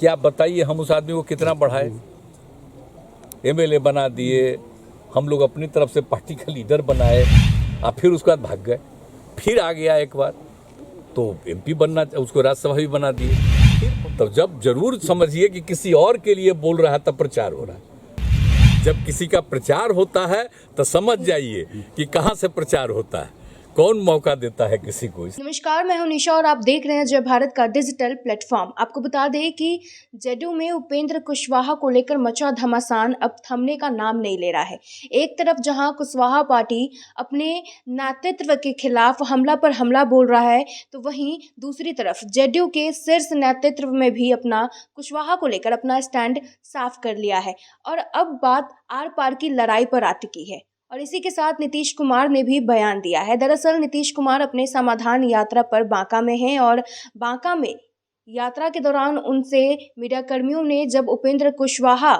कि आप बताइए हम उस आदमी को कितना बढ़ाए, एमएलए बना दिए, हम लोग अपनी तरफ से पार्टी का लीडर बनाए, आप फिर उसके बाद भाग गए, फिर आ गया एक बार तो एमपी बनना, उसको राज्यसभा भी बना दिए। तो जब जरूर समझिए कि किसी और के लिए बोल रहा है तब प्रचार हो रहा है। जब किसी का प्रचार होता है तो समझ जाइए कि कहाँ से प्रचार होता है, कौन मौका देता है किसी को। नमस्कार, मैं हूं निशा और आप देख रहे हैं जय भारत का डिजिटल प्लेटफॉर्म। आपको बता दें कि जेडीयू में उपेंद्र कुशवाहा को लेकर मचा घमासान अब थमने का नाम नहीं ले रहा है। एक तरफ जहां कुशवाहा पार्टी अपने नेतृत्व के खिलाफ हमला पर हमला बोल रहा है, तो वहीं दूसरी तरफ जेडीयू के शीर्ष नेतृत्व में भी अपना कुशवाहा को लेकर अपना स्टैंड साफ कर लिया है और अब बात आर पार की लड़ाई पर आ टिकी है। और इसी के साथ नीतीश कुमार ने भी बयान दिया है। दरअसल नीतीश कुमार अपने समाधान यात्रा पर बांका में हैं और बांका में यात्रा के दौरान उनसे मीडिया कर्मियों ने जब उपेंद्र कुशवाहा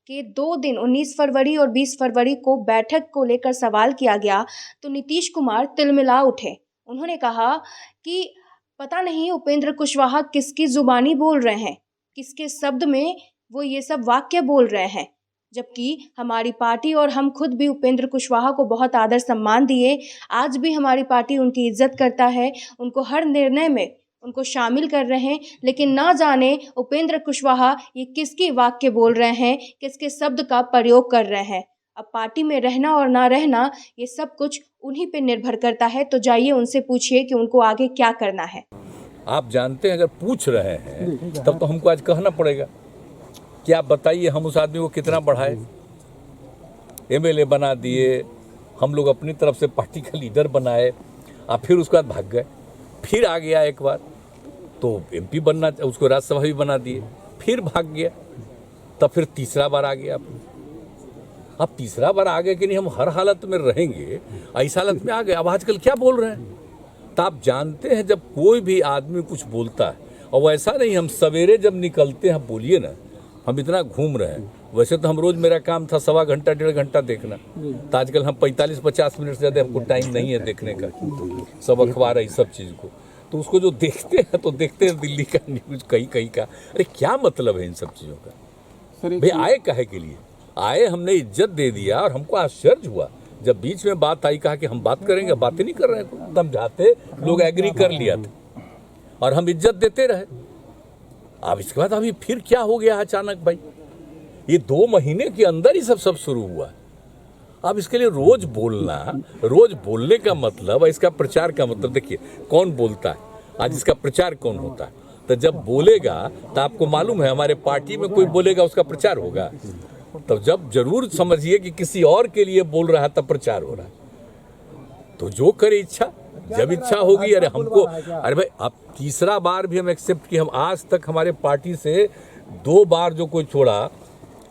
के 2 दिन 19 फरवरी और 20 फरवरी को बैठक को लेकर सवाल किया गया तो नीतीश कुमार तिलमिला उठे। उन्होंने कहा कि पता नहीं उपेंद्र कुशवाहा किसकी जुबानी बोल रहे हैं, किसके शब्द में वो ये सब वाक्य बोल रहे हैं, जबकि हमारी पार्टी और हम खुद भी उपेंद्र कुशवाहा को बहुत आदर सम्मान दिए। आज भी हमारी पार्टी उनकी इज्जत करता है, उनको हर निर्णय में उनको शामिल कर रहे हैं, लेकिन ना जाने उपेंद्र कुशवाहा ये किसकी वाक्य बोल रहे हैं, किसके शब्द का प्रयोग कर रहे हैं। अब पार्टी में रहना और ना रहना ये सब कुछ उन्हीं पे निर्भर करता है। तो जाइए उनसे पूछिए कि उनको आगे क्या करना है। आप जानते हैं, अगर पूछ रहे हैं तब तो हमको आज कहना पड़ेगा कि आप बताइए हम उस आदमी को कितना बढ़ाए, एमएलए बना दिए, हम लोग अपनी तरफ से पार्टी का लीडर बनाए, आप फिर उसके बाद भाग गए, फिर आ गया एक बार तो एमपी बनना, उसको राज्यसभा भी बना दिए, फिर भाग गया, तब फिर तीसरा बार आ गया। अब तीसरा बार आ गए कि नहीं हम हर हालत में रहेंगे, इस हालत में आ गए। अब आजकल क्या बोल रहे हैं, तो आप जानते हैं जब कोई भी आदमी कुछ बोलता है, और वैसा नहीं हम सवेरे जब निकलते हैं, बोलिए ना हम इतना घूम रहे हैं, वैसे तो हम रोज, मेरा काम था 1.25 घंटा 1.5 घंटा देखना, तो आजकल हम 45-50 मिनट से ज़्यादा हमको टाइम नहीं है देखने का, सब अखबार है सब चीज़ को, तो उसको जो देखते हैं तो देखते हैं दिल्ली का न्यूज़, कहीं कहीं का। अरे क्या मतलब है इन सब चीज़ों का भाई? आए काहे के लिए आए? हमने इज्जत दे दिया और हमको आश्चर्य हुआ जब बीच में बात आई, कहा कि हम बात करेंगे, बातें नहीं कर रहे हैं, समझाते लोग एग्री कर लिया था और हम इज्जत देते रहे। अब इसके बाद अभी फिर क्या हो गया अचानक भाई? ये 2 महीने के अंदर ही सब शुरू हुआ। अब इसके लिए रोज बोलना, रोज बोलने का मतलब, इसका प्रचार का मतलब, देखिए कौन बोलता है आज, इसका प्रचार कौन होता है? तो जब बोलेगा तो आपको मालूम है हमारे पार्टी में कोई बोलेगा उसका प्रचार होगा, तो जब जरूर समझिए कि किसी और के लिए बोल रहा है तब प्रचार हो रहा है। तो जो करे इच्छा, जब इच्छा होगी। अरे हमको, अरे भाई अब तीसरा बार भी हम एक्सेप्ट किए, हम आज तक हमारे पार्टी से 2 बार जो कोई छोड़ा,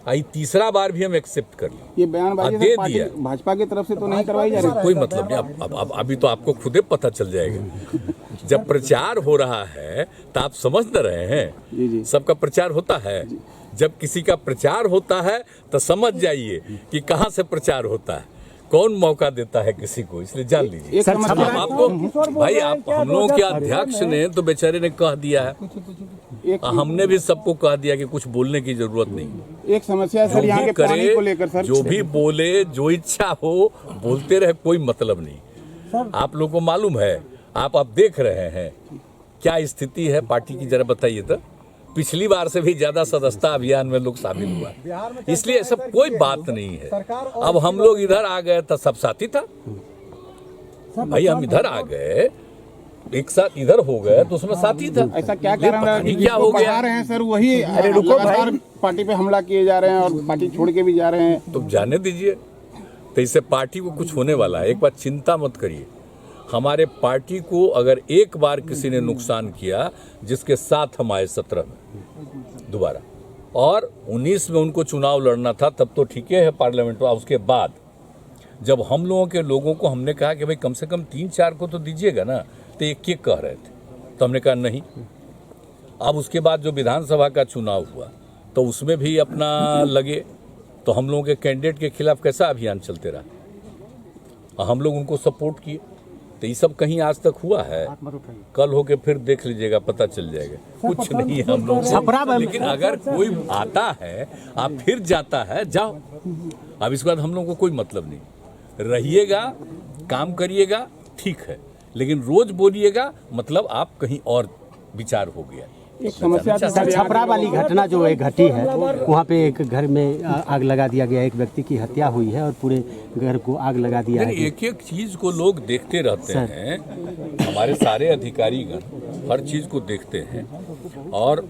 आई तीसरा बार भी हम एक्सेप्ट कर लिया। ये बयानबाजी दे दिया, भाजपा की तरफ से तो नहीं करवाई जा रही, कोई मतलब नहीं। अब अभी तो आपको खुदे पता चल जाएगा जब प्रचार हो रहा है तो आप समझ न रहे हैं, सबका प्रचार होता है। जब किसी का प्रचार होता है तो समझ जाइए कि कहाँ से प्रचार होता है, कौन मौका देता है किसी को, इसलिए जान लीजिए। आपको भाई, आप हम लोगों के अध्यक्ष ने तो बेचारे ने कह दिया है, हमने भी सबको कह दिया कि कुछ बोलने की जरूरत नहीं। एक समस्या सर यहाँ के पानी को लेकर सर, जो भी बोले, जो इच्छा हो बोलते रहे, कोई मतलब नहीं। आप लोगों को मालूम है, आप देख रहे हैं क्या स्थिति है पार्टी की, जरा बताइए तो। पिछली बार से भी ज्यादा सदस्यता अभियान में लोग शामिल हुआ, इसलिए सब कोई बात नहीं है। अब हम लोग इधर आ गए तो सब साथी था भाई, हम इधर आ गए एक साथ इधर हो गए तो उसमें साथी था। ऐसा क्या कारण है, क्या हो गया रहे हैं सर, वही लगातार पार्टी पे हमला किए जा रहे हैं और पार्टी छोड़ के भी जा रहे हैं। तो जाने दीजिए, तो इससे पार्टी को कुछ होने वाला है। एक बात चिंता मत करिए, हमारे पार्टी को अगर एक बार किसी ने नुकसान किया, जिसके साथ हम आए 17 में दोबारा, और 19 में उनको चुनाव लड़ना था, तब तो ठीक है पार्लियामेंट में। उसके बाद जब हम लोगों के लोगों को हमने कहा कि भाई कम से कम 3-4 को तो दीजिएगा ना, तो एक कह रहे थे, तो हमने कहा नहीं। अब उसके बाद जो विधानसभा का चुनाव हुआ तो उसमें भी अपना लगे, तो हम लोगों के कैंडिडेट के खिलाफ कैसा अभियान चलते रहा, हम लोग उनको सपोर्ट किए। तो ये सब कहीं आज तक हुआ है? कल होके फिर देख लीजिएगा, पता चल जाएगा। कुछ नहीं है हम लोग से। लेकिन अगर कोई आता है आप फिर जाता है, जाओ। अब इसके बाद हम लोग को कोई मतलब नहीं। रहिएगा, काम करिएगा, ठीक है, लेकिन रोज बोलिएगा मतलब आप कहीं और विचार हो गया। एक समस्या सर, छपरा वाली घटना जो एक घटी है, वहाँ पे एक घर में आग लगा दिया गया, एक व्यक्ति की हत्या हुई है और पूरे घर को आग लगा दिया है। एक एक चीज को लोग देखते रहते हैं, हमारे सारे अधिकारीगण हर चीज को देखते हैं और